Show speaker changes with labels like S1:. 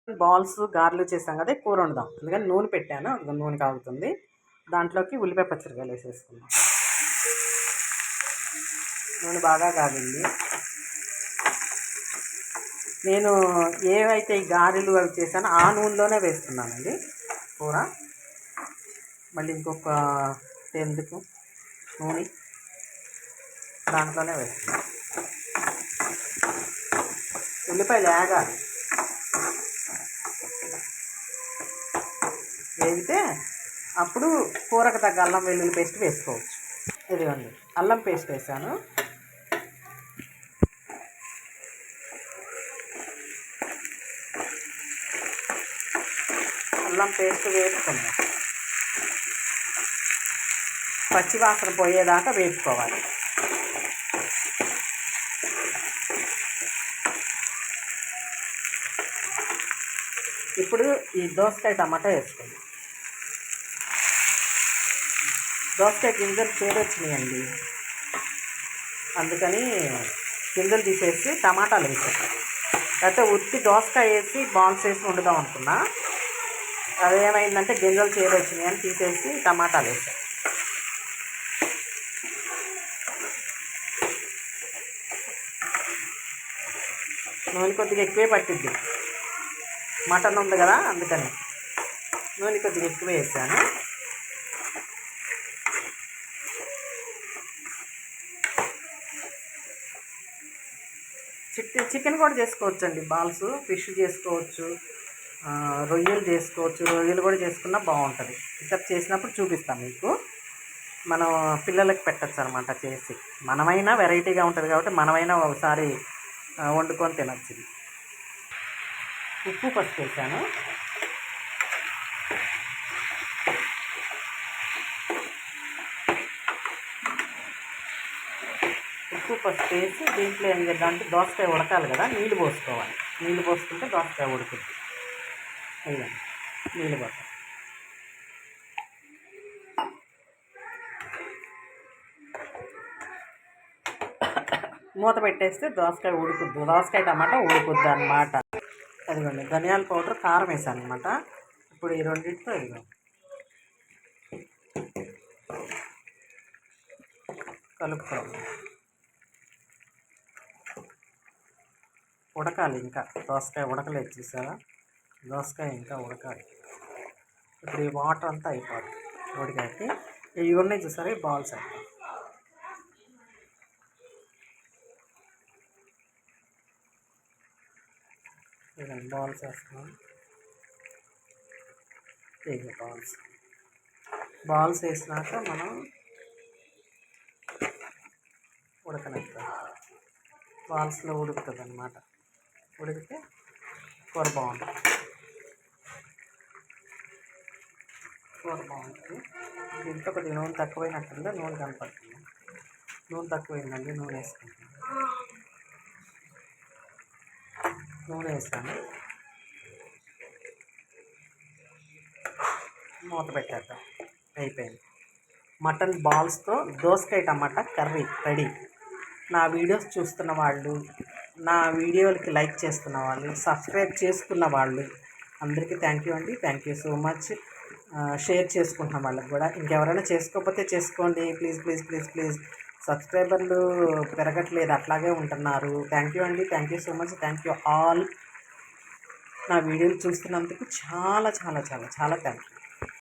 S1: Balls గారెలు చేసాం కదా, కూర వండుదాం. అందుకని నూనె పెట్టాను, నూనె కాగుతుంది. దాంట్లోకి ఉల్లిపాయ పచ్చిమిరపకాయలు వేసేసుకున్నాం. నూనె బాగా కాగింది. నేను ఏవైతే ఈ గారెలు అవి చేశానో ఆ నూనెలోనే వేస్తున్నానండి కూర. మళ్ళీ ఇంకొక ఎందుకు నూనె దాంట్లోనే వేస్తున్నాను. ఉల్లిపాయలు వేగాలి, వేగితే అప్పుడు కూరకు తగ్గ అల్లం వెల్లుల్లి పేస్ట్ వేసుకోవచ్చు. ఇదిగోండి అల్లం పేస్ట్ వేసాను. అల్లం పేస్ట్ వేసుకుందాం. పచ్చివాసన పోయేదాకా వేసుకోవాలి. ఇప్పుడు ఈ దోసకాయ టమాటా వేసుకుందాం. దోసకాయ గింజలు చేదొచ్చినాయండి, అందుకని గింజలు తీసేసి టమాటాలు వేసాను. లేకపోతే ఉత్తి దోసకాయ వేసి బాల్స్ వేసి వండుదాం అనుకున్నా. అదేమైందంటే గింజలు చేదొచ్చినాయి అని తీసేసి టమాటాలు వేసాను. నూనె కొద్దిగా ఎక్కువే పట్టిద్ది, మటన్ ఉంది కదా, అందుకని నూనె కొద్దిగా ఎక్కువే వేసాను. చికెన్ కూడా చేసుకోవచ్చు అండి, బాల్స్ ఫిష్ చేసుకోవచ్చు, రొయ్యలు చేసుకోవచ్చు. రొయ్యలు కూడా చేసుకున్నా బాగుంటుంది. ఇక్కడ చేసినప్పుడు చూపిస్తాం మీకు. మనం పిల్లలకి పెట్టచ్చు అనమాట చేసి. మనమైనా వెరైటీగా ఉంటుంది కాబట్టి మనమైనా ఒకసారి వండుకొని తినచ్చు. ఉప్పు పసుపు వేసాను. ఉప్పు పసుపు వేసి దీంట్లో ఏం చేద్దామంటే దోసకాయ ఉడకాలి కదా, నీళ్ళు పోసుకోవాలి. నీళ్ళు పోసుకుంటే దోసకాయ ఉడుకుద్ది. వేయండి నీళ్ళు పోతాం. మూత పెట్టేస్తే దోసకాయ ఉడుకుద్ది, దోసకాయ టమాటా ఉడుకుద్ది అన్నమాట. అదిగోండి ధనియాల పౌడర్, కారం వేసాను అనమాట. ఇప్పుడు ఈ రెండింటితో ఇదిగో కలుపుకోవాలి. ఉడకాలి, ఇంకా దోసకాయ ఉడకలేదు చూసారా, దోసకాయ ఇంకా ఉడకాలి. ఇప్పుడు ఈ వాటర్ అంతా అయిపోతుంది ఉడికాకి. ఇవి ఉన్నాయి చూసారా, ఈ బాల్స్ అయితే ఇదండి బాల్స్ వేస్తున్నాం. ఇవి బాల్స్ వేసినాక మనం ఉడకనిస్తాం. బాల్స్లో ఉడుకుతుంది అన్నమాట. ఉడికితే కూర బాగుంటుంది. దీంట్లో కొద్దిగా నూనె తక్కువైనట్టుందో, నూనె కనపడుతుంది. నూనె తక్కువైందండి, నూనె వేసుకుంటాం. నూనె వేసాను, మూత పెట్టేద్దాం. అయిపోయింది. మటన్ బాల్స్తో దోసకాయ టమాటా కర్రీ రెడీ. నా వీడియోస్ చూస్తున్న వాళ్ళు, నా వీడియోలకి లైక్ చేస్తున్న వాళ్ళు, సబ్స్క్రైబ్ చేసుకున్న వాళ్ళు అందరికీ థ్యాంక్ యూ అండి. Thank you so much. Share చేసుకుంటున్న వాళ్ళకి కూడా. ఇంకెవరైనా చేసుకోకపోతే చేసుకోండి ప్లీజ్ ప్లీజ్ ప్లీజ్ ప్లీజ్. సబ్స్క్రైబర్లు పెరగట్లేదు, అట్లాగే ఉంటున్నారు. థ్యాంక్ యూ అండి, thank you so much, thank you all. నా వీడియోలు చూస్తున్నందుకు చాలా చాలా చాలా చాలా థ్యాంక్ యూ.